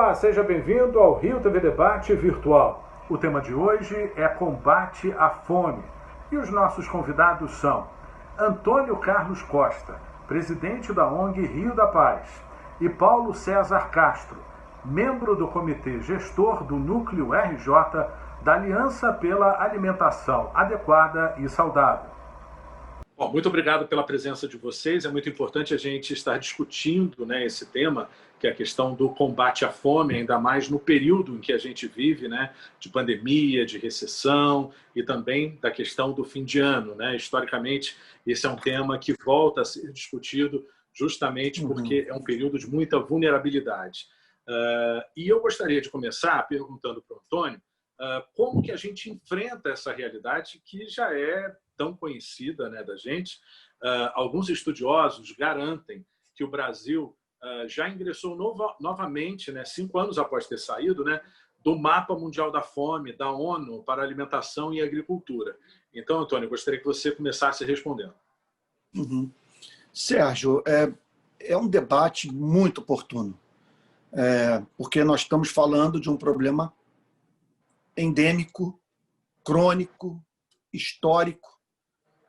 Olá, seja bem-vindo ao Rio TV Debate Virtual. O tema de hoje é combate à fome. E os nossos convidados são Antônio Carlos Costa, presidente da ONG Rio da Paz, e Paulo César Castro, membro do comitê gestor do Núcleo RJ da Aliança pela Alimentação Adequada e Saudável. Bom, muito obrigado pela presença de vocês. É muito importante a gente estar discutindo, esse tema, que é a questão do combate à fome, ainda mais no período em que a gente vive, de pandemia, de recessão e também da questão do fim de ano. Historicamente, esse é um tema que volta a ser discutido justamente porque é um período de muita vulnerabilidade. E eu gostaria de começar perguntando para o Antônio como que a gente enfrenta essa realidade que já é tão conhecida da gente. Alguns estudiosos garantem que o Brasil já ingressou novamente, 5 anos após ter saído, do Mapa Mundial da Fome, da ONU para Alimentação e Agricultura. Então, Antônio, eu gostaria que você começasse respondendo. Sérgio, é um debate muito oportuno, porque nós estamos falando de um problema endêmico, crônico, histórico,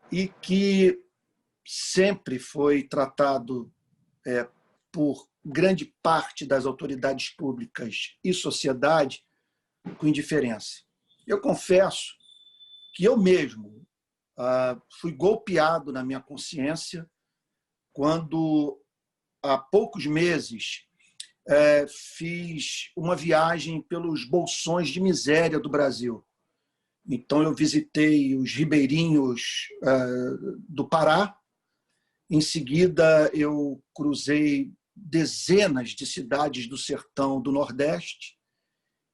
e que sempre foi tratado por grande parte das autoridades públicas e sociedade com indiferença. Eu confesso que eu mesmo fui golpeado na minha consciência quando, há poucos meses, fiz uma viagem pelos bolsões de miséria do Brasil. Então, eu visitei os ribeirinhos do Pará. Em seguida, eu cruzei dezenas de cidades do sertão do Nordeste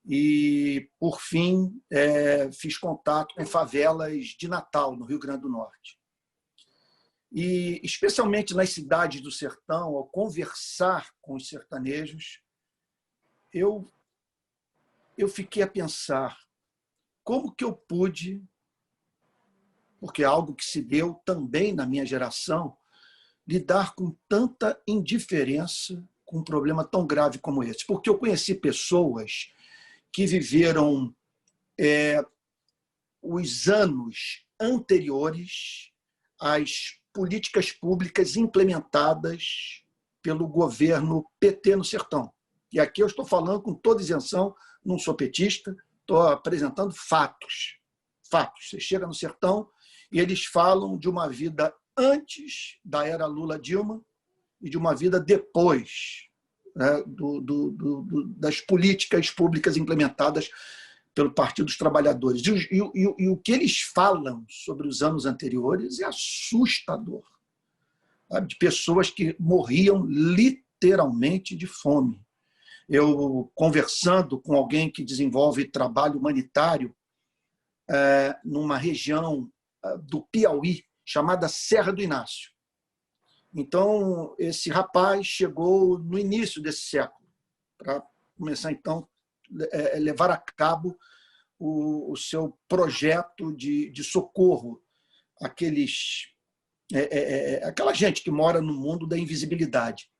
e, por fim, fiz contato com favelas de Natal, no Rio Grande do Norte. E, especialmente nas cidades do sertão, ao conversar com os sertanejos, eu fiquei a pensar como que eu pude, porque é algo que se deu também na minha geração, lidar com tanta indiferença com um problema tão grave como esse. Porque eu conheci pessoas que viveram os anos anteriores às políticas públicas implementadas pelo governo PT no sertão. E aqui eu estou falando com toda isenção, não sou petista, estou apresentando fatos. Fatos. Você chega no sertão e eles falam de uma vida antes da era Lula-Dilma e de uma vida depois das políticas públicas implementadas pelo Partido dos Trabalhadores. E o que eles falam sobre os anos anteriores é assustador. Sabe? De pessoas que morriam literalmente de fome. Eu, conversando com alguém que desenvolve trabalho humanitário numa região do Piauí, chamada Serra do Inácio. Então, esse rapaz chegou no início desse século, para começar, então, a levar a cabo o seu projeto de socorro àquela gente que mora no mundo da invisibilidade.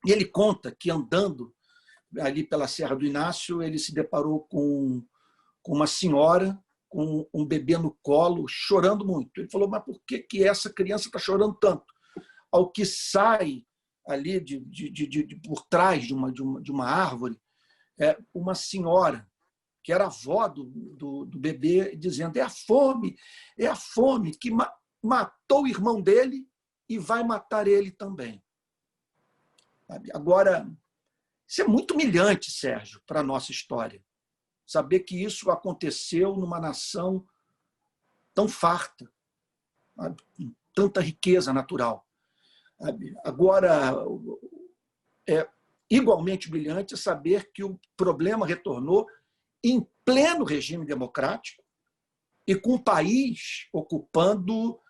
E ele conta que, andando ali pela Serra do Inácio, ele se deparou com uma senhora com um bebê no colo, chorando muito. Ele falou, mas por que essa criança está chorando tanto? Ao que sai ali por trás de uma árvore, uma senhora, que era avó do bebê, dizendo, é a fome que matou o irmão dele e vai matar ele também. Agora, isso é muito humilhante, Sérgio, para a nossa história. Saber que isso aconteceu numa nação tão farta, com tanta riqueza natural. Agora, é igualmente brilhante saber que o problema retornou em pleno regime democrático e com o país ocupando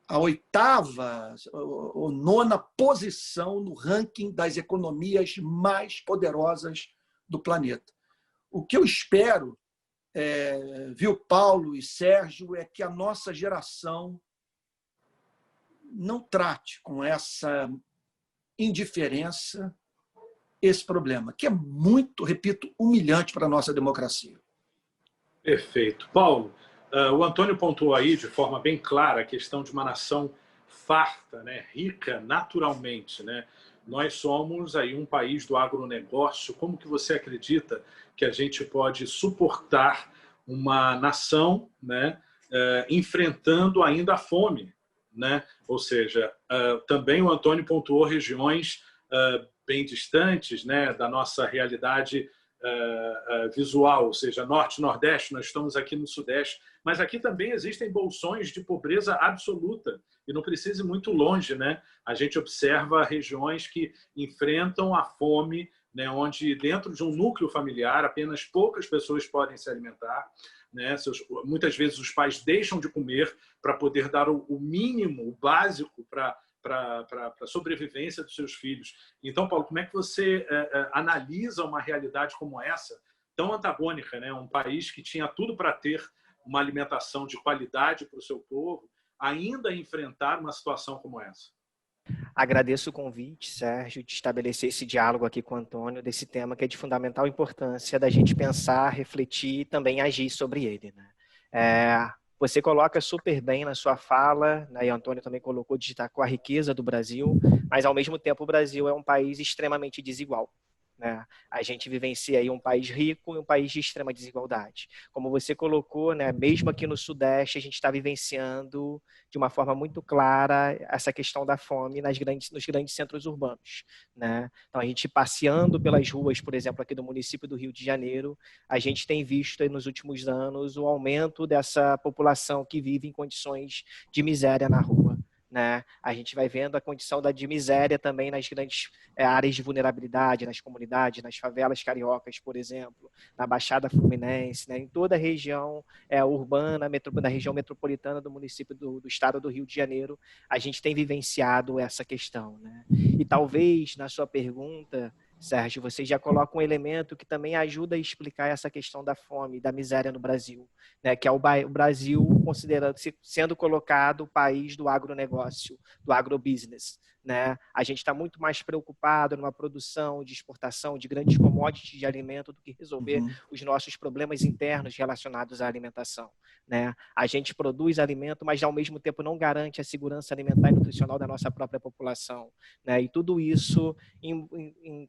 a 8ª ou 9ª posição no ranking das economias mais poderosas do planeta. O que eu espero, viu, Paulo e Sérgio, é que a nossa geração não trate com essa indiferença esse problema, que é muito, repito, humilhante para a nossa democracia. Perfeito. Paulo, o Antônio pontuou aí de forma bem clara a questão de uma nação farta, né, rica naturalmente, né? Nós somos aí um país do agronegócio. Como que você acredita que a gente pode suportar uma nação, né, enfrentando ainda a fome, né? Ou seja, também o Antônio pontuou regiões bem distantes, né, da nossa realidade visual, ou seja, norte, nordeste, nós estamos aqui no sudeste, mas aqui também existem bolsões de pobreza absoluta, e não precisa ir muito longe, né? A gente observa regiões que enfrentam a fome, né, onde dentro de um núcleo familiar apenas poucas pessoas podem se alimentar, né? Muitas vezes os pais deixam de comer para poder dar o mínimo, o básico para a sobrevivência dos seus filhos. Então, Paulo, como é que você analisa uma realidade como essa, tão antagônica, né? Um país que tinha tudo para ter uma alimentação de qualidade para o seu povo, ainda enfrentar uma situação como essa? Agradeço o convite, Sérgio, de estabelecer esse diálogo aqui com o Antônio, desse tema que é de fundamental importância da gente pensar, refletir e também agir sobre ele, né? Você coloca super bem na sua fala, né, e o Antônio também colocou, destacou a riqueza do Brasil, mas ao mesmo tempo o Brasil é um país extremamente desigual, né? A gente vivencia aí um país rico e um país de extrema desigualdade. Como você colocou, né, mesmo aqui no Sudeste, a gente está vivenciando de uma forma muito clara essa questão da fome nos grandes centros urbanos, né? Então, a gente passeando pelas ruas, por exemplo, aqui do município do Rio de Janeiro, a gente tem visto aí, nos últimos anos o aumento dessa população que vive em condições de miséria na rua, né? A gente vai vendo a condição de miséria também nas grandes áreas de vulnerabilidade, nas comunidades, nas favelas cariocas, por exemplo, na Baixada Fluminense, né? Em toda a região urbana, na região metropolitana do município do estado do Rio de Janeiro, a gente tem vivenciado essa questão, né? E talvez, na sua pergunta, Sérgio, você já coloca um elemento que também ajuda a explicar essa questão da fome, da miséria no Brasil, né? Que é o Brasil sendo colocado o país do agronegócio, do agrobusiness, né? A gente está muito mais preocupado numa produção de exportação de grandes commodities de alimento do que resolver os nossos problemas internos relacionados à alimentação, né? A gente produz alimento, mas ao mesmo tempo não garante a segurança alimentar e nutricional da nossa própria população, né? E tudo isso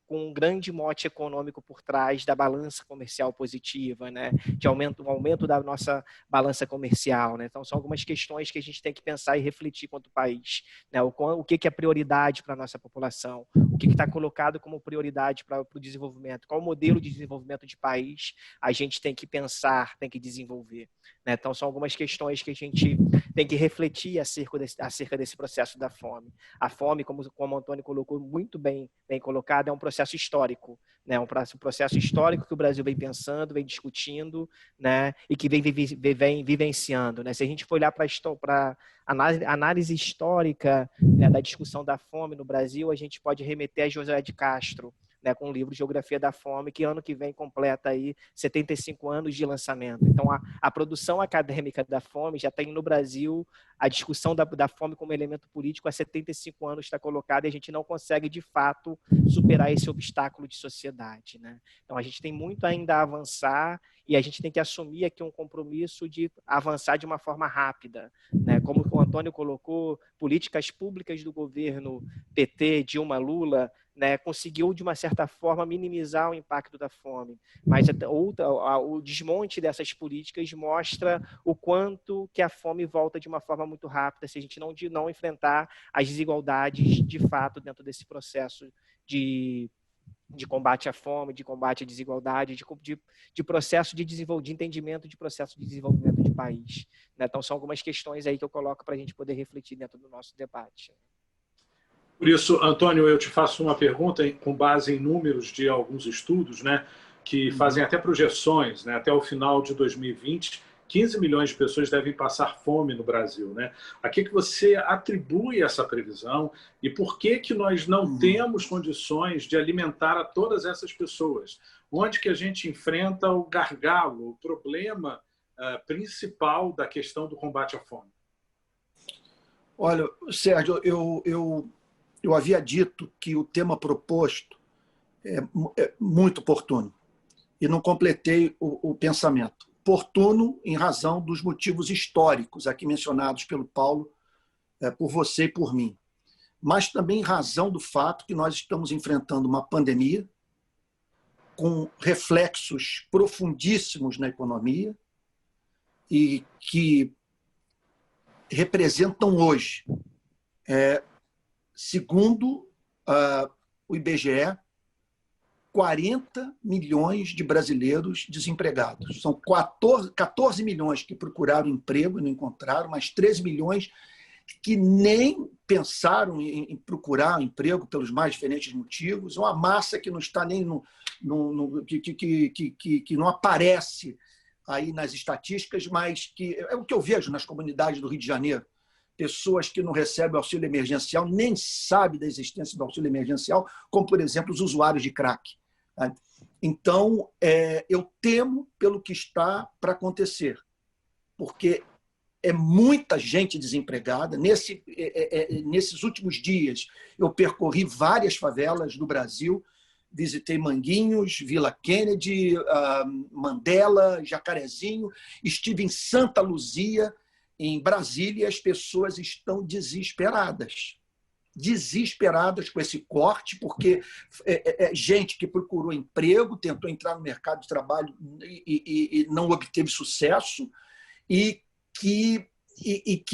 com um grande mote econômico por trás da balança comercial positiva, né? De um aumento da nossa balança comercial, né? Então, são algumas questões que a gente tem que pensar e refletir quanto país, né? O que é prioridade para a nossa população, o que está colocado como prioridade para o desenvolvimento, qual o modelo de desenvolvimento de país a gente tem que pensar, tem que desenvolver, né? Então, são algumas questões que a gente tem que refletir acerca desse processo da fome. A fome, como o Antônio colocou muito bem colocado, é um processo histórico, né? Um processo histórico que o Brasil vem pensando, vem discutindo, né? E que vem vivenciando, né? Se a gente for olhar para a análise histórica, né, da discussão da fome no Brasil, a gente pode remeter a José de Castro, né, com o livro Geografia da Fome, que ano que vem completa aí 75 anos de lançamento. Então, a produção acadêmica da fome já tem no Brasil, a discussão da fome como elemento político há 75 anos está colocada, e a gente não consegue, de fato, superar esse obstáculo de sociedade, né? Então, a gente tem muito ainda a avançar, e a gente tem que assumir aqui um compromisso de avançar de uma forma rápida, né? Como o Antônio colocou, políticas públicas do governo PT, Dilma, Lula, né, conseguiu, de uma certa forma, minimizar o impacto da fome. Mas o desmonte dessas políticas mostra o quanto que a fome volta de uma forma muito rápida se a gente não enfrentar as desigualdades, de fato, dentro desse processo de combate à fome, de combate à desigualdade, de processo de entendimento de processo de desenvolvimento de país, né? Então, são algumas questões aí que eu coloco para a gente poder refletir dentro do nosso debate. Por isso, Antônio, eu te faço uma pergunta com base em números de alguns estudos, né, que fazem até projeções, né, até o final de 2020, 15 milhões de pessoas devem passar fome no Brasil, né? A que você atribui essa previsão e por que nós não temos condições de alimentar a todas essas pessoas? Onde que a gente enfrenta o gargalo, o problema principal da questão do combate à fome? Olha, Sérgio, eu eu havia dito que o tema proposto é muito oportuno e não completei o pensamento. Oportuno em razão dos motivos históricos aqui mencionados pelo Paulo, por você e por mim, mas também em razão do fato que nós estamos enfrentando uma pandemia com reflexos profundíssimos na economia e que representam hoje, segundo o IBGE, 40 milhões de brasileiros desempregados. São 14 milhões que procuraram emprego e não encontraram, mas 13 milhões que nem pensaram em procurar emprego pelos mais diferentes motivos. Uma massa que não está nem que não aparece aí nas estatísticas, mas que é o que eu vejo nas comunidades do Rio de Janeiro. Pessoas que não recebem auxílio emergencial, nem sabem da existência do auxílio emergencial, como, por exemplo, os usuários de crack. Então, eu temo pelo que está para acontecer, porque é muita gente desempregada. Nesses últimos dias, eu percorri várias favelas do Brasil, visitei Manguinhos, Vila Kennedy, Mandela, Jacarezinho, estive em Santa Luzia, em Brasília, e as pessoas estão desesperadas com esse corte, porque gente que procurou emprego, tentou entrar no mercado de trabalho e não obteve sucesso, e que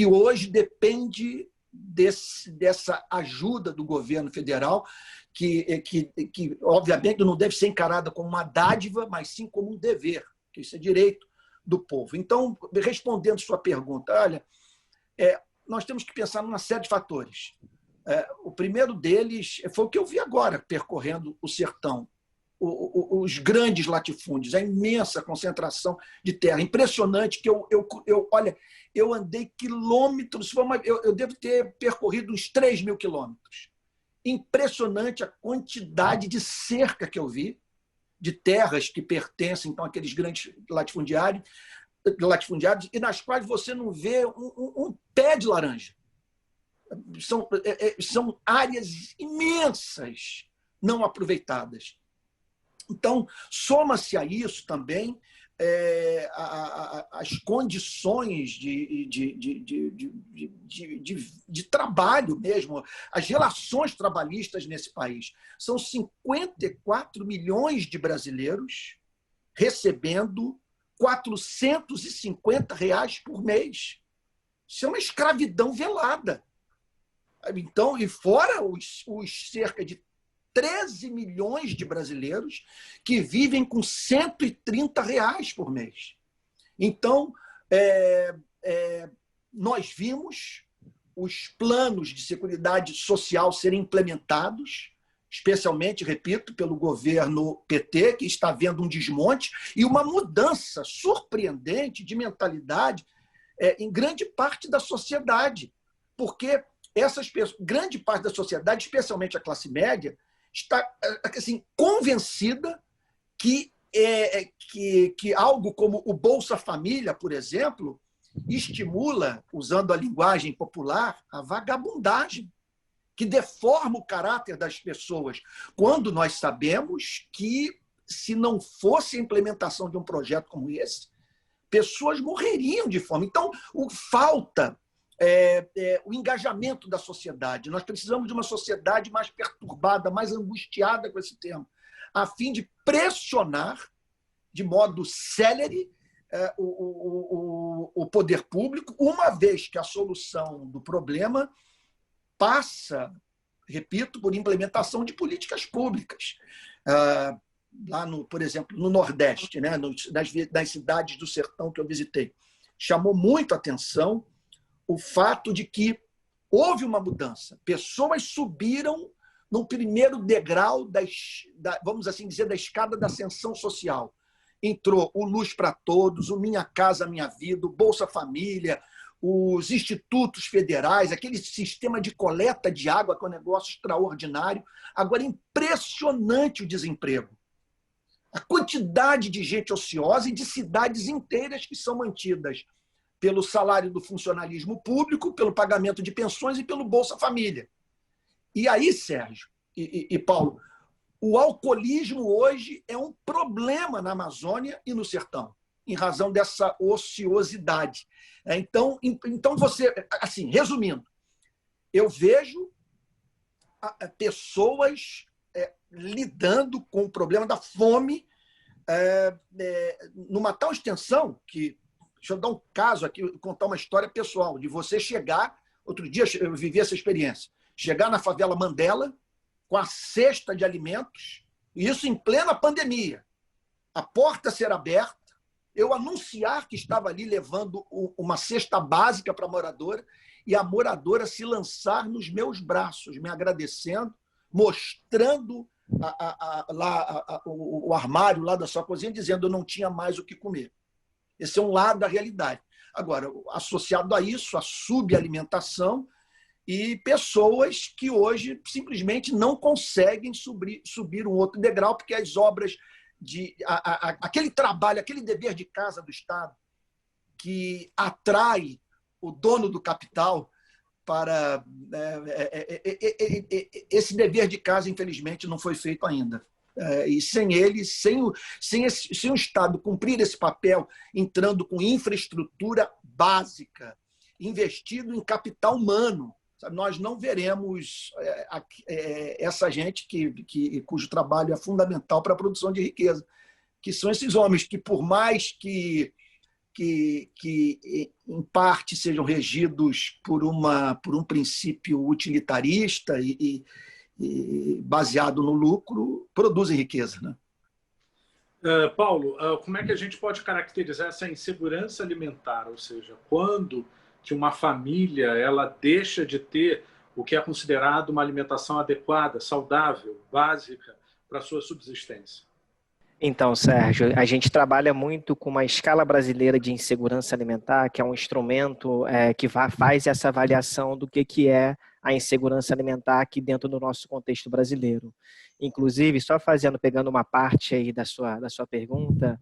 hoje depende dessa ajuda do governo federal, que obviamente não deve ser encarada como uma dádiva, mas sim como um dever, que isso é direito do povo. Então, respondendo sua pergunta, olha, nós temos que pensar numa série de fatores. O primeiro deles foi o que eu vi agora, percorrendo o sertão. Os grandes latifúndios, a imensa concentração de terra. Impressionante que olha, eu andei quilômetros, eu devo ter percorrido uns 3 mil quilômetros. Impressionante a quantidade de cerca que eu vi, de terras que pertencem então, àqueles grandes latifundiários, e nas quais você não vê um pé de laranja. São áreas imensas não aproveitadas. Então, soma-se a isso também as condições de trabalho mesmo, as relações trabalhistas nesse país. São 54 milhões de brasileiros recebendo R$450 por mês. Isso é uma escravidão velada. Então, e fora os cerca de 13 milhões de brasileiros que vivem com R$130 por mês. Então, nós vimos os planos de seguridade social serem implementados, especialmente, repito, pelo governo PT, que está vendo um desmonte e uma mudança surpreendente de mentalidade em grande parte da sociedade, porque essas pessoas, grande parte da sociedade, especialmente a classe média, está assim, convencida que algo como o Bolsa Família, por exemplo, estimula, usando a linguagem popular, a vagabundagem, que deforma o caráter das pessoas, quando nós sabemos que, se não fosse a implementação de um projeto como esse, pessoas morreriam de fome. Então, falta o engajamento da sociedade. Nós precisamos de uma sociedade mais perturbada, mais angustiada com esse tema, a fim de pressionar de modo célere o poder público, uma vez que a solução do problema passa, repito, por implementação de políticas públicas. Lá, por exemplo, no Nordeste, né, nas cidades do sertão que eu visitei, chamou muito a atenção o fato de que houve uma mudança. Pessoas subiram no primeiro degrau, vamos assim dizer, da escada da ascensão social. Entrou o Luz para Todos, o Minha Casa Minha Vida, o Bolsa Família, os institutos federais, aquele sistema de coleta de água, que é um negócio extraordinário. Agora, impressionante o desemprego. A quantidade de gente ociosa e de cidades inteiras que são mantidas pelo salário do funcionalismo público, pelo pagamento de pensões e pelo Bolsa Família. E aí, Sérgio e Paulo, o alcoolismo hoje é um problema na Amazônia e no sertão, em razão dessa ociosidade. Então você, assim, resumindo, eu vejo pessoas lidando com o problema da fome numa tal extensão que, deixa eu dar um caso aqui, contar uma história pessoal, de você chegar, outro dia eu vivi essa experiência, chegar na favela Mandela com a cesta de alimentos, e isso em plena pandemia, a porta ser aberta, eu anunciar que estava ali levando uma cesta básica para a moradora, e a moradora se lançar nos meus braços, me agradecendo, mostrando o armário lá da sua cozinha, dizendo que eu não tinha mais o que comer. Esse é um lado da realidade. Agora, associado a isso, a subalimentação e pessoas que hoje simplesmente não conseguem subir um outro degrau, porque as obras aquele trabalho, aquele dever de casa do Estado que atrai o dono do capital para... esse dever de casa, infelizmente, não foi feito ainda. E sem ele, sem o Estado cumprir esse papel, entrando com infraestrutura básica, investido em capital humano, nós não veremos essa gente cujo trabalho é fundamental para a produção de riqueza, que são esses homens que, por mais que em parte sejam regidos por um princípio utilitarista e baseado no lucro, produzem riqueza, né? Paulo, como é que a gente pode caracterizar essa insegurança alimentar? Ou seja, quando que uma família ela deixa de ter o que é considerado uma alimentação adequada, saudável, básica para a sua subsistência? Então, Sérgio, a gente trabalha muito com uma escala brasileira de insegurança alimentar, que é um instrumento que faz essa avaliação do que é a insegurança alimentar aqui dentro do nosso contexto brasileiro. Inclusive, só pegando uma parte aí da sua pergunta,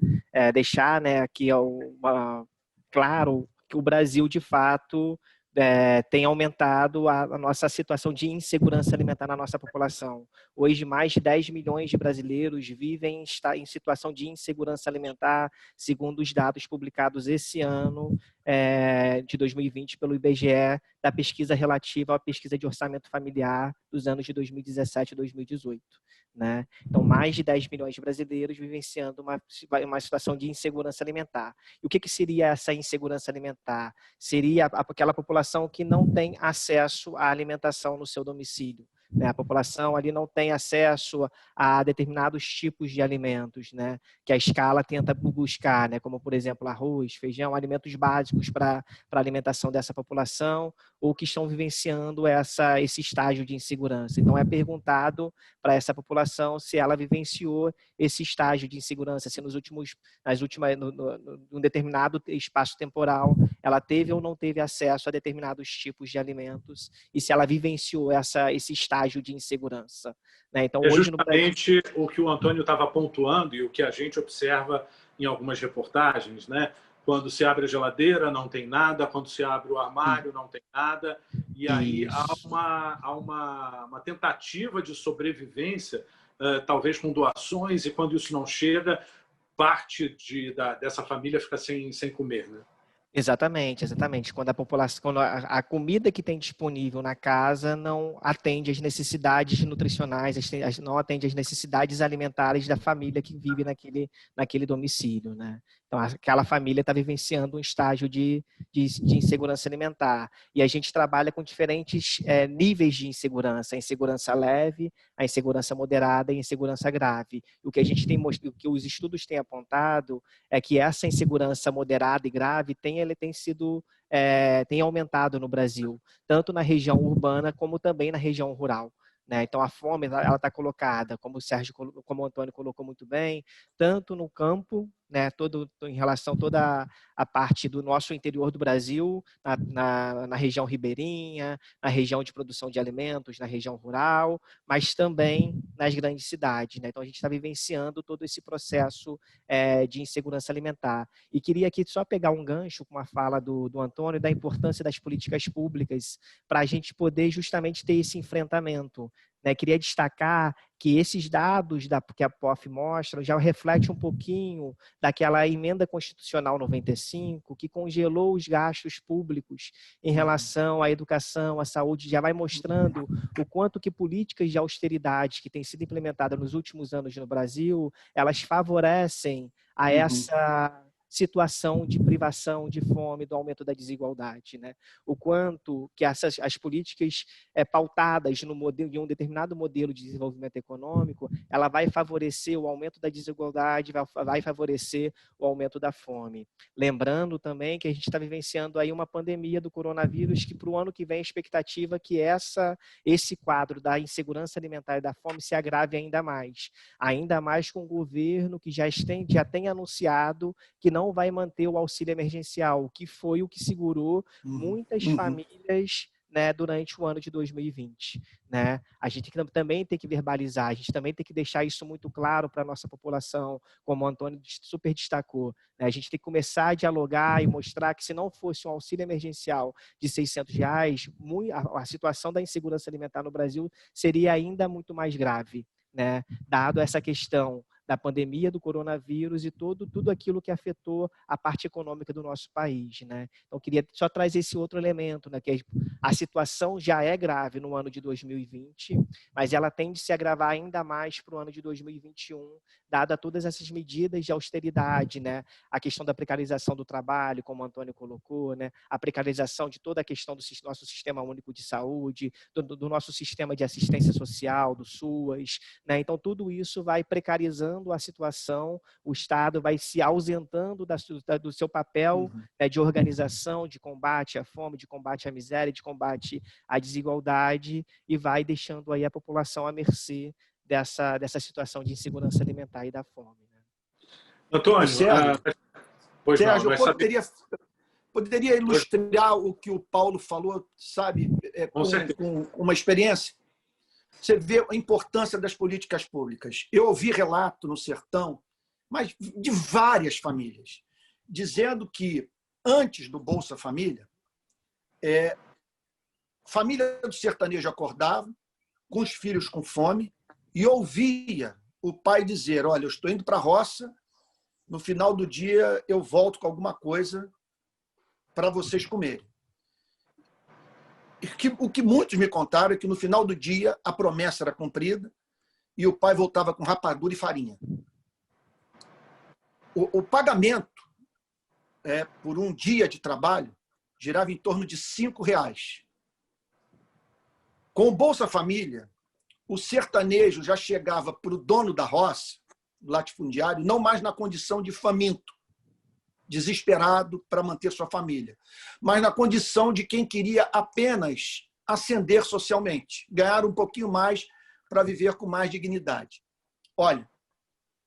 deixar, né, aqui claro que o Brasil, de fato, tem aumentado a nossa situação de insegurança alimentar na nossa população. Hoje, mais de 10 milhões de brasileiros vivem em situação de insegurança alimentar, segundo os dados publicados esse ano, de 2020, pelo IBGE, da pesquisa relativa à pesquisa de orçamento familiar dos anos de 2017 e 2018. Né? Então, mais de 10 milhões de brasileiros vivenciando uma situação de insegurança alimentar. E o que seria essa insegurança alimentar? Seria aquela população que não tem acesso à alimentação no seu domicílio. Né? A população ali não tem acesso a determinados tipos de alimentos, né? Que a escala tenta buscar, né? Como, por exemplo, arroz, feijão, alimentos básicos para a alimentação dessa população, ou que estão vivenciando esse estágio de insegurança. Então, é perguntado para essa população se ela vivenciou esse estágio de insegurança, se num determinado espaço temporal, ela teve ou não teve acesso a determinados tipos de alimentos, e se ela vivenciou esse estágio de insegurança. Né? Então, hoje justamente o que o Antônio estava pontuando e o que a gente observa em algumas reportagens, né? Quando se abre a geladeira, não tem nada. Quando se abre o armário, não tem nada. E aí há uma tentativa de sobrevivência, talvez com doações, e quando isso não chega, parte dessa família fica sem comer, né? Exatamente. Quando a comida que tem disponível na casa não atende às necessidades nutricionais, não atende às necessidades alimentares da família que vive naquele domicílio, né? Então, aquela família está vivenciando um estágio de insegurança alimentar. E a gente trabalha com diferentes níveis de insegurança: a insegurança leve, a insegurança moderada e a insegurança grave. E o que o que os estudos têm apontado é que essa insegurança moderada e grave tem aumentado no Brasil, tanto na região urbana como também na região rural. Né? Então, a fome ela está colocada, como o Antônio colocou muito bem, tanto no campo né, em relação a toda a parte do nosso interior do Brasil, na região ribeirinha, na região de produção de alimentos, na região rural, mas também nas grandes cidades, né? Então, a gente está vivenciando todo esse processo de insegurança alimentar. E queria aqui só pegar um gancho com uma fala do Antônio, da importância das políticas públicas para a gente poder justamente ter esse enfrentamento, né? Queria destacar que esses dados que a POF mostra já refletem um pouquinho daquela emenda constitucional 95, que congelou os gastos públicos em relação à educação, à saúde, já vai mostrando o quanto que políticas de austeridade que têm sido implementadas nos últimos anos no Brasil, elas favorecem a essa situação de privação, de fome, do aumento da desigualdade, né? O quanto que as políticas pautadas no modelo de um determinado modelo de desenvolvimento econômico, ela vai favorecer o aumento da desigualdade, vai favorecer o aumento da fome. Lembrando também que a gente está vivenciando aí uma pandemia do coronavírus, que para o ano que vem a expectativa é que esse quadro da insegurança alimentar e da fome se agrave ainda mais com o governo que já tem anunciado que não vai manter o auxílio emergencial, que foi o que segurou muitas famílias, né, durante o ano de 2020. Né? A gente também tem que verbalizar, a gente também tem que deixar isso muito claro para a nossa população, como o Antônio super destacou. Né? A gente tem que começar a dialogar e mostrar que se não fosse um auxílio emergencial de R$600, a situação da insegurança alimentar no Brasil seria ainda muito mais grave. Né? Dado essa questão da pandemia do coronavírus e tudo aquilo que afetou a parte econômica do nosso país. Né? Então, eu queria só trazer esse outro elemento, né? Que a situação já é grave no ano de 2020, mas ela tende a se agravar ainda mais para o ano de 2021, dada todas essas medidas de austeridade, né? A questão da precarização do trabalho, como o Antônio colocou, né? A precarização de toda a questão do nosso sistema único de saúde, do nosso sistema de assistência social, do SUAS. Né? Então, tudo isso vai precarizando a situação, o Estado vai se ausentando do seu papel de organização, de combate à fome, de combate à miséria, de combate à desigualdade, e vai deixando aí a população à mercê dessa situação de insegurança alimentar e da fome. Né? Antônio, Sérgio, eu poderia ilustrar o que o Paulo falou, sabe, com uma experiência? Você vê a importância das políticas públicas. Eu ouvi relato no sertão, mas de várias famílias, dizendo que antes do Bolsa Família, família do sertanejo acordava, com os filhos com fome, e ouvia o pai dizer: olha, eu estou indo para a roça, no final do dia eu volto com alguma coisa para vocês comerem. O que muitos me contaram é que no final do dia a promessa era cumprida e o pai voltava com rapadura e farinha. O pagamento por um dia de trabalho girava em torno de R$5. Com o Bolsa Família, o sertanejo já chegava para o dono da roça, do latifundiário, não mais na condição de faminto, desesperado para manter sua família, mas na condição de quem queria apenas ascender socialmente, ganhar um pouquinho mais para viver com mais dignidade. Olha,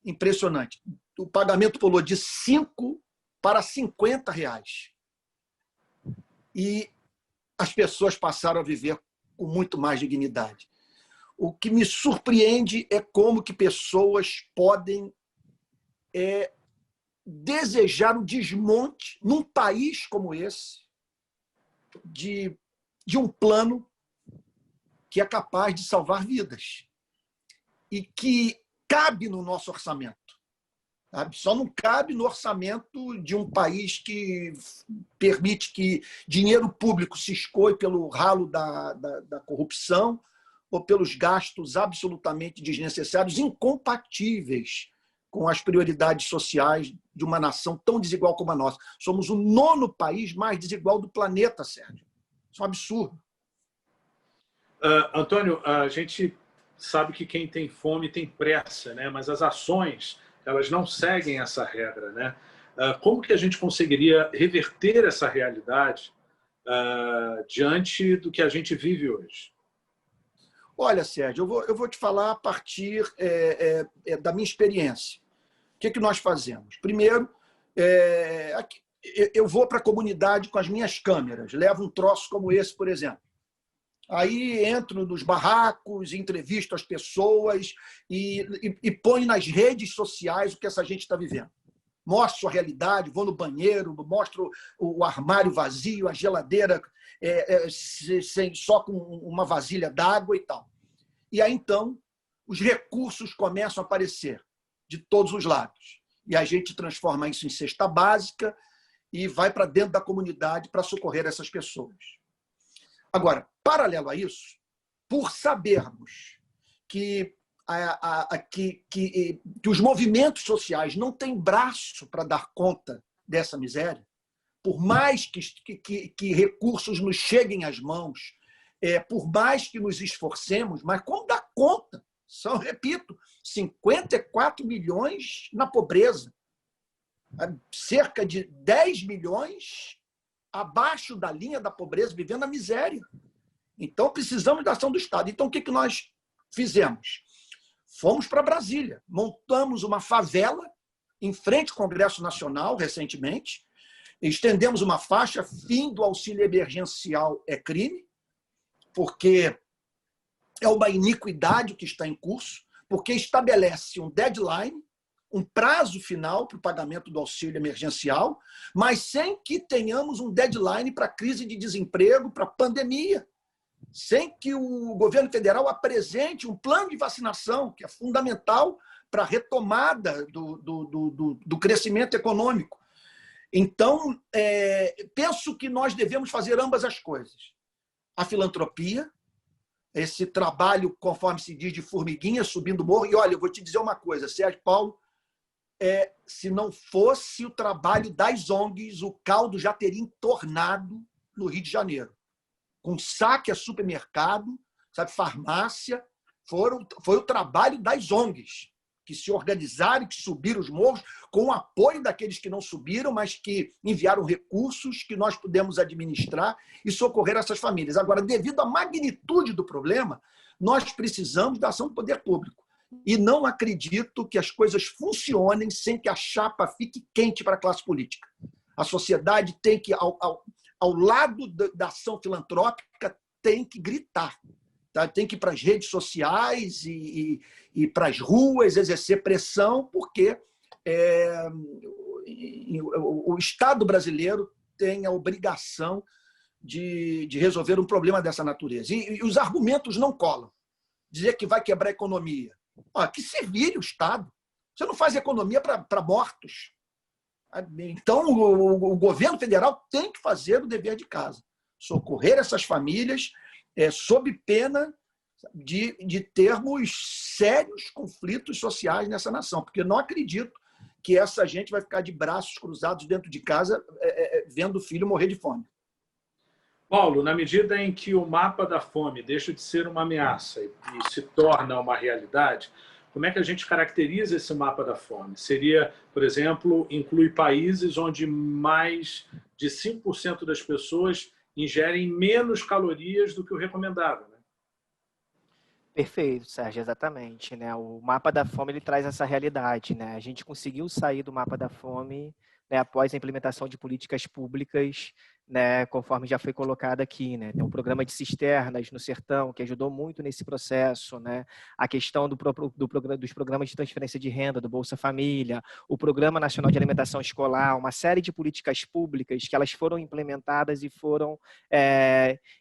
impressionante. O pagamento pulou de R$5 para R$50. E as pessoas passaram a viver com muito mais dignidade. O que me surpreende é como que pessoas podem desejar o desmonte, num país como esse, de um plano que é capaz de salvar vidas e que cabe no nosso orçamento. Sabe? Só não cabe no orçamento de um país que permite que dinheiro público se escoe pelo ralo da corrupção ou pelos gastos absolutamente desnecessários, incompatíveis com as prioridades sociais de uma nação tão desigual como a nossa. Somos o 9º país mais desigual do planeta, Sérgio. Isso é um absurdo. Antônio, a gente sabe que quem tem fome tem pressa, né? Mas as ações, elas não seguem essa regra. Né? Como que a gente conseguiria reverter essa realidade diante do que a gente vive hoje? Olha, Sérgio, eu vou te falar a partir da minha experiência. que nós fazemos? Primeiro, eu vou para a comunidade com as minhas câmeras, levo um troço como esse, por exemplo. Aí entro nos barracos, entrevisto as pessoas e ponho nas redes sociais o que essa gente está vivendo. Mostro a realidade, vou no banheiro, mostro o armário vazio, a geladeira só com uma vasilha d'água e tal. E aí, então, os recursos começam a aparecer de todos os lados. E a gente transforma isso em cesta básica e vai para dentro da comunidade para socorrer essas pessoas. Agora, paralelo a isso, por sabermos que os movimentos sociais não têm braço para dar conta dessa miséria, por mais que recursos nos cheguem às mãos, por mais que nos esforcemos, mas como dar conta? São, repito, 54 milhões na pobreza, cerca de 10 milhões abaixo da linha da pobreza, vivendo na miséria. Então, precisamos da ação do Estado. Então, o que nós fizemos? Fomos para Brasília, montamos uma favela em frente ao Congresso Nacional, recentemente, estendemos uma faixa, fim do auxílio emergencial é crime, porque é uma iniquidade que está em curso, porque estabelece um deadline, um prazo final para o pagamento do auxílio emergencial, mas sem que tenhamos um deadline para a crise de desemprego, para a pandemia, sem que o governo federal apresente um plano de vacinação, que é fundamental para a retomada do crescimento econômico. Então, penso que nós devemos fazer ambas as coisas. A filantropia, esse trabalho, conforme se diz, de formiguinha, subindo o morro. E, olha, eu vou te dizer uma coisa, Sérgio Paulo, se não fosse o trabalho das ONGs, o caldo já teria entornado no Rio de Janeiro. Com saque a supermercado, sabe, farmácia, foi o trabalho das ONGs, que se organizaram, que subiram os morros, com o apoio daqueles que não subiram, mas que enviaram recursos que nós pudemos administrar e socorrer essas famílias. Agora, devido à magnitude do problema, nós precisamos da ação do poder público. E não acredito que as coisas funcionem sem que a chapa fique quente para a classe política. A sociedade tem que, ao lado da ação filantrópica, tem que gritar. Tá? Tem que ir para as redes sociais e para as ruas exercer pressão, porque o Estado brasileiro tem a obrigação de resolver um problema dessa natureza. E os argumentos não colam. Dizer que vai quebrar a economia. Que se vire o Estado. Você não faz economia para mortos. Então, o governo federal tem que fazer o dever de casa. Socorrer essas famílias sob pena de termos sérios conflitos sociais nessa nação. Porque não acredito que essa gente vai ficar de braços cruzados dentro de casa vendo o filho morrer de fome. Paulo, na medida em que o mapa da fome deixa de ser uma ameaça e se torna uma realidade, como é que a gente caracteriza esse mapa da fome? Seria, por exemplo, inclui países onde mais de 5% das pessoas ingerem menos calorias do que o recomendável, né? Perfeito, Sérgio, exatamente, né? O mapa da fome ele traz essa realidade, né? A gente conseguiu sair do mapa da fome, né, após a implementação de políticas públicas, né, conforme já foi colocado aqui, né? Tem um programa de cisternas no sertão que ajudou muito nesse processo, né? A questão dos programas de transferência de renda, do Bolsa Família, o Programa Nacional de Alimentação Escolar, uma série de políticas públicas que elas foram implementadas e foram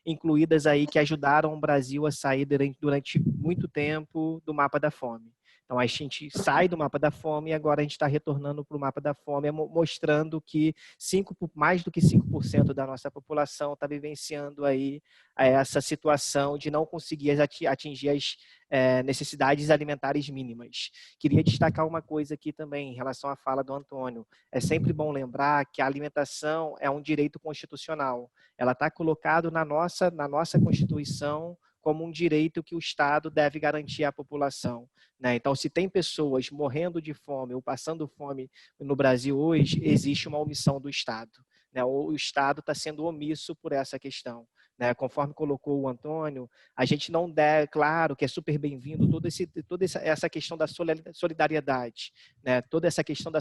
incluídas aí, que ajudaram o Brasil a sair durante muito tempo do mapa da fome. Então, a gente sai do mapa da fome e agora a gente está retornando para o mapa da fome, mostrando que mais do que 5% da nossa população está vivenciando aí essa situação de não conseguir atingir as necessidades alimentares mínimas. Queria destacar uma coisa aqui também em relação à fala do Antônio. É sempre bom lembrar que a alimentação é um direito constitucional. Ela está colocada na nossa Constituição como um direito que o Estado deve garantir à população, né? Então, se tem pessoas morrendo de fome ou passando fome no Brasil hoje, existe uma omissão do Estado, né? O Estado está sendo omisso por essa questão, né? Conforme colocou o Antônio, a gente não der, claro que é super bem-vindo toda essa questão da solidariedade, né? Toda essa questão da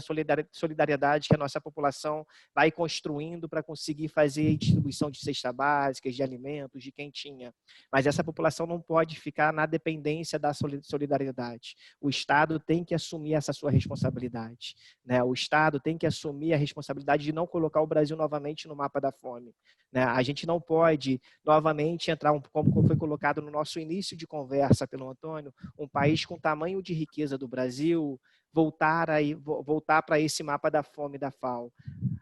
solidariedade que a nossa população vai construindo para conseguir fazer distribuição de cesta básica, de alimentos, de quem tinha. Mas essa população não pode ficar na dependência da solidariedade. O Estado tem que assumir essa sua responsabilidade, né? O Estado tem que assumir a responsabilidade de não colocar o Brasil novamente no mapa da fome, né? A gente não pode novamente entrar, como foi colocado no nosso início de conversa pelo Antônio, um país com o tamanho de riqueza do Brasil, voltar para esse mapa da fome da FAO.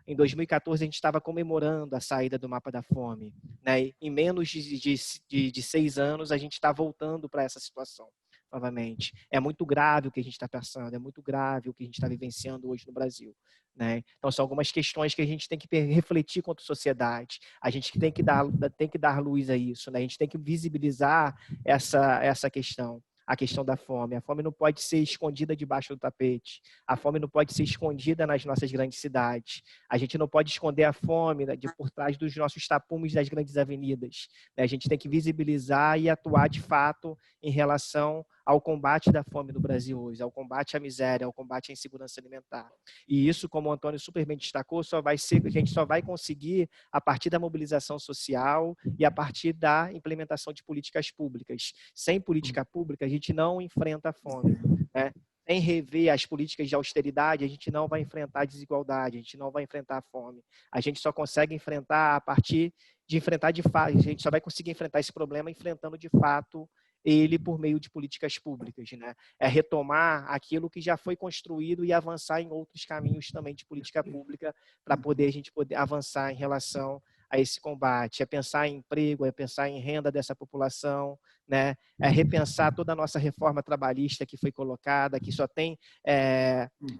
Em 2014, a gente estava comemorando a saída do mapa da fome, né? Em menos de 6 anos, a gente está voltando para essa situação novamente. É muito grave o que a gente está passando, é muito grave o que a gente está vivenciando hoje no Brasil, né? Então, são algumas questões que a gente tem que refletir quanto sociedade. A gente tem que dar luz a isso, né? A gente tem que visibilizar essa questão. A questão da fome. A fome não pode ser escondida debaixo do tapete. A fome não pode ser escondida nas nossas grandes cidades. A gente não pode esconder a fome, né, por trás dos nossos tapumes das grandes avenidas. A gente tem que visibilizar e atuar de fato em relação ao combate da fome no Brasil hoje, ao combate à miséria, ao combate à insegurança alimentar. E isso, como o Antônio super bem destacou, a gente só vai conseguir a partir da mobilização social e a partir da implementação de políticas públicas. Sem política pública, a gente não enfrenta a fome, né? Sem rever as políticas de austeridade, a gente não vai enfrentar a desigualdade, a gente não vai enfrentar a fome. A gente só consegue enfrentar a partir de enfrentar de fato, a gente só vai conseguir enfrentar esse problema enfrentando de fato ele por meio de políticas públicas, né? É retomar aquilo que já foi construído e avançar em outros caminhos também de política pública para a gente poder avançar em relação a esse combate. É pensar em emprego, é pensar em renda dessa população, né? É repensar toda a nossa reforma trabalhista que foi colocada, que só tem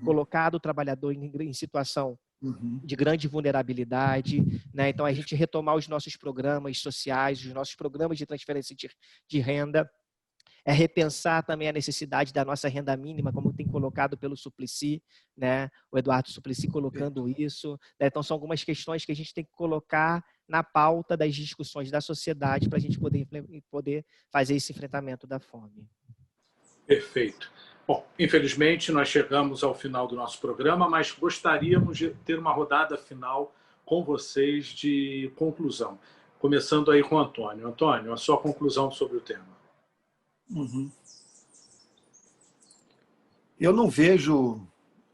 colocado o trabalhador em situação de grande vulnerabilidade, né? Então, a gente retomar os nossos programas sociais, os nossos programas de transferência de renda, é repensar também a necessidade da nossa renda mínima, como tem colocado pelo Suplicy, né? O Eduardo Suplicy colocando isso, né? Então, são algumas questões que a gente tem que colocar na pauta das discussões da sociedade para a gente poder fazer esse enfrentamento da fome. Perfeito. Bom, infelizmente, nós chegamos ao final do nosso programa, mas gostaríamos de ter uma rodada final com vocês de conclusão. Começando aí com o Antônio. Antônio, a sua conclusão sobre o tema. Eu não vejo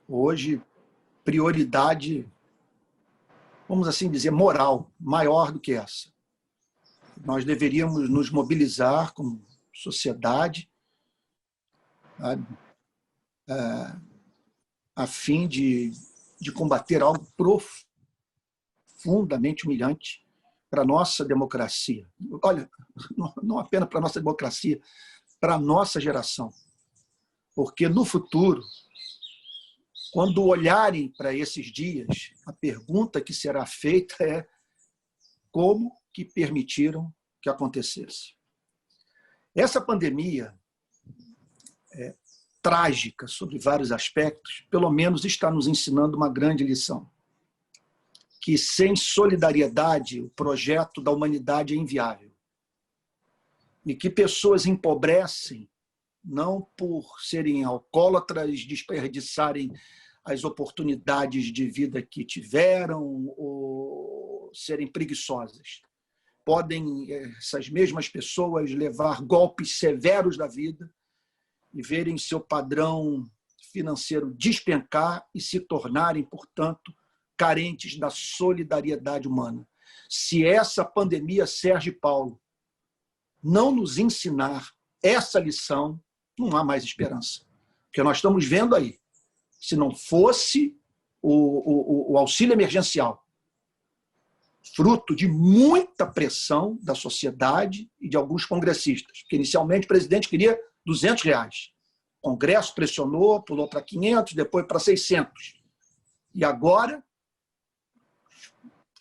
hoje prioridade, vamos assim dizer, moral maior do que essa. Nós deveríamos nos mobilizar como sociedade a fim de combater algo profundamente humilhante para a nossa democracia. Olha, não apenas para a nossa democracia, para a nossa geração. Porque no futuro, quando olharem para esses dias, a pergunta que será feita é como que permitiram que acontecesse. Essa pandemia trágica sobre vários aspectos, pelo menos está nos ensinando uma grande lição. Que sem solidariedade, o projeto da humanidade é inviável. E que pessoas empobrecem, não por serem alcoólatras, desperdiçarem as oportunidades de vida que tiveram ou serem preguiçosas. Podem essas mesmas pessoas levar golpes severos da vida e verem seu padrão financeiro despencar e se tornarem, portanto, carentes da solidariedade humana. Se essa pandemia, Sérgio e Paulo, não nos ensinar essa lição, não há mais esperança. Porque nós estamos vendo aí, se não fosse o auxílio emergencial, fruto de muita pressão da sociedade e de alguns congressistas, porque inicialmente o presidente queria R$200. O Congresso pressionou, pulou para 500, depois para 600. E agora,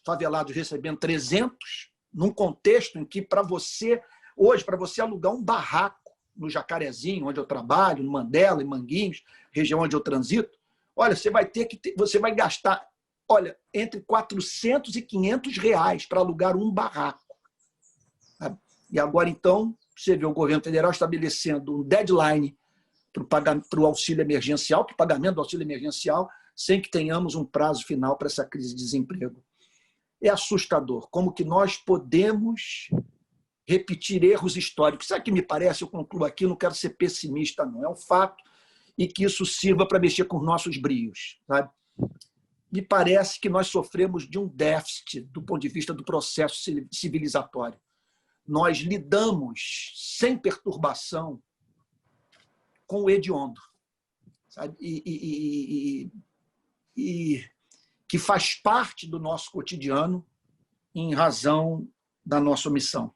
favelados recebendo 300, num contexto em que, hoje, para você alugar um barraco no Jacarezinho, onde eu trabalho, no Mandela, em Manguinhos, região onde eu transito, olha, você vai gastar, olha, entre R$400 e R$500 para alugar um barraco. E agora, então, você vê o governo federal estabelecendo um deadline para o auxílio emergencial, para o pagamento do auxílio emergencial, sem que tenhamos um prazo final para essa crise de desemprego. É assustador como que nós podemos repetir erros históricos. Sabe o que me parece? Eu concluo aqui, não quero ser pessimista, não. É um fato, e que isso sirva para mexer com os nossos brios. Sabe? Me parece que nós sofremos de um déficit do ponto de vista do processo civilizatório. Nós lidamos sem perturbação com o hediondo, sabe? E que faz parte do nosso cotidiano em razão da nossa omissão.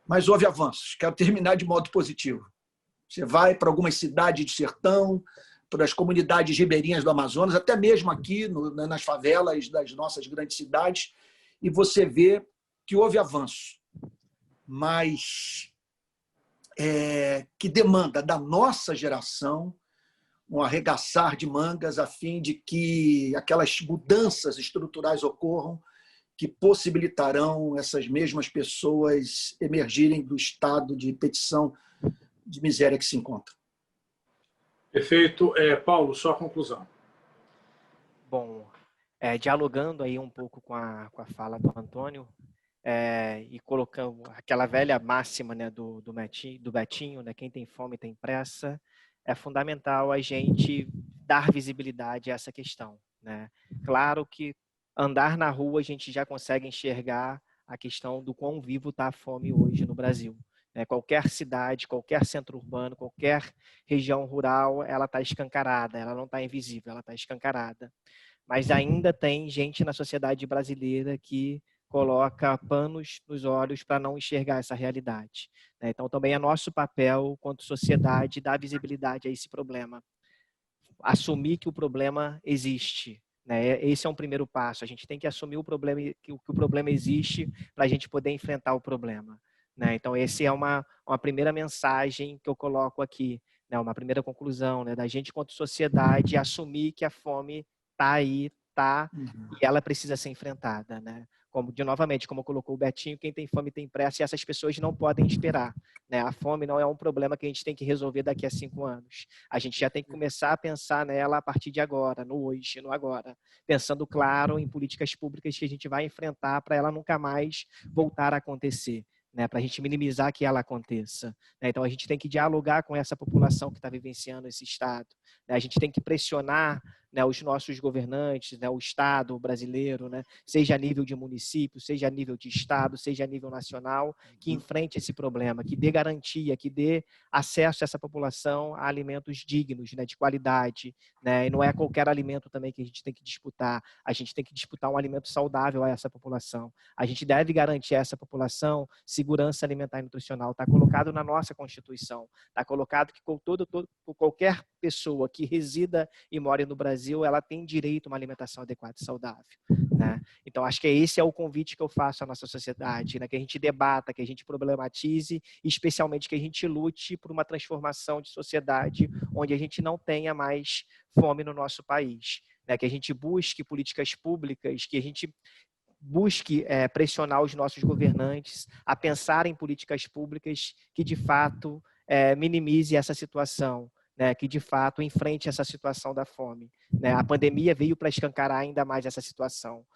Mas houve avanços. Quero terminar de modo positivo. Você vai para algumas cidades de sertão, para as comunidades ribeirinhas do Amazonas, até mesmo aqui nas favelas das nossas grandes cidades, e você vê que houve avanço, mas que demanda da nossa geração um arregaçar de mangas a fim de que aquelas mudanças estruturais ocorram que possibilitarão essas mesmas pessoas emergirem do estado de petição de miséria que se encontram. Perfeito. Paulo, só a conclusão. Bom, dialogando aí um pouco com a fala do Antônio, e colocando aquela velha máxima, né, do Betinho, né, quem tem fome tem pressa, é fundamental a gente dar visibilidade a essa questão, né? Claro que andar na rua a gente já consegue enxergar a questão do quão vivo está a fome hoje no Brasil. Qualquer cidade, qualquer centro urbano, qualquer região rural, ela está escancarada, ela não está invisível, ela está escancarada. Mas ainda tem gente na sociedade brasileira que coloca panos nos olhos para não enxergar essa realidade. Então, também é nosso papel, quanto sociedade, dar visibilidade a esse problema. Assumir que o problema existe. Esse é um primeiro passo. A gente tem que assumir que o problema existe para a gente poder enfrentar o problema. Então, essa é uma primeira mensagem que eu coloco aqui, uma primeira conclusão, da gente, quanto sociedade, assumir que a fome está aí, e ela precisa ser enfrentada. Novamente, como colocou o Betinho, quem tem fome tem pressa, e essas pessoas não podem esperar. A fome não é um problema que a gente tem que resolver daqui a 5 anos. A gente já tem que começar a pensar nela a partir de agora, no hoje, no agora. Pensando, claro, em políticas públicas que a gente vai enfrentar para ela nunca mais voltar a acontecer. Para a gente minimizar que ela aconteça. Então, a gente tem que dialogar com essa população que está vivenciando esse estado. A gente tem que pressionar os nossos governantes, o Estado brasileiro, seja a nível de município, seja a nível de Estado, seja a nível nacional, que enfrente esse problema, que dê garantia, que dê acesso a essa população a alimentos dignos, de qualidade. E não é qualquer alimento também que a gente tem que disputar. A gente tem que disputar um alimento saudável a essa população. A gente deve garantir a essa população segurança alimentar e nutricional. Está colocado na nossa Constituição. Está colocado que qualquer pessoa que resida e mora no Brasil, ela tem direito a uma alimentação adequada e saudável. Então, acho que esse é o convite que eu faço à nossa sociedade, que a gente debata, que a gente problematize, e especialmente que a gente lute por uma transformação de sociedade onde a gente não tenha mais fome no nosso país. Que a gente busque políticas públicas, que a gente busque pressionar os nossos governantes a pensar em políticas públicas que, de fato, minimize essa situação, que, de fato, enfrente essa situação da fome. A pandemia veio para escancarar ainda mais essa situação.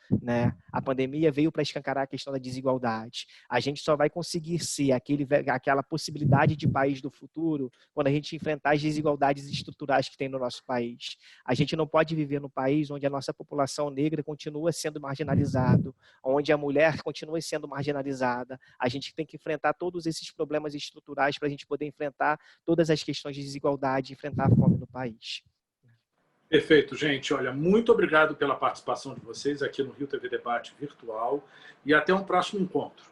A pandemia veio para escancarar a questão da desigualdade. A gente só vai conseguir ser aquela possibilidade de país do futuro quando a gente enfrentar as desigualdades estruturais que tem no nosso país. A gente não pode viver num país onde a nossa população negra continua sendo marginalizada, onde a mulher continua sendo marginalizada. A gente tem que enfrentar todos esses problemas estruturais para a gente poder enfrentar todas as questões de desigualdade e enfrentar a fome no país. Perfeito, gente. Olha, muito obrigado pela participação de vocês aqui no Rio TV Debate Virtual e até um próximo encontro.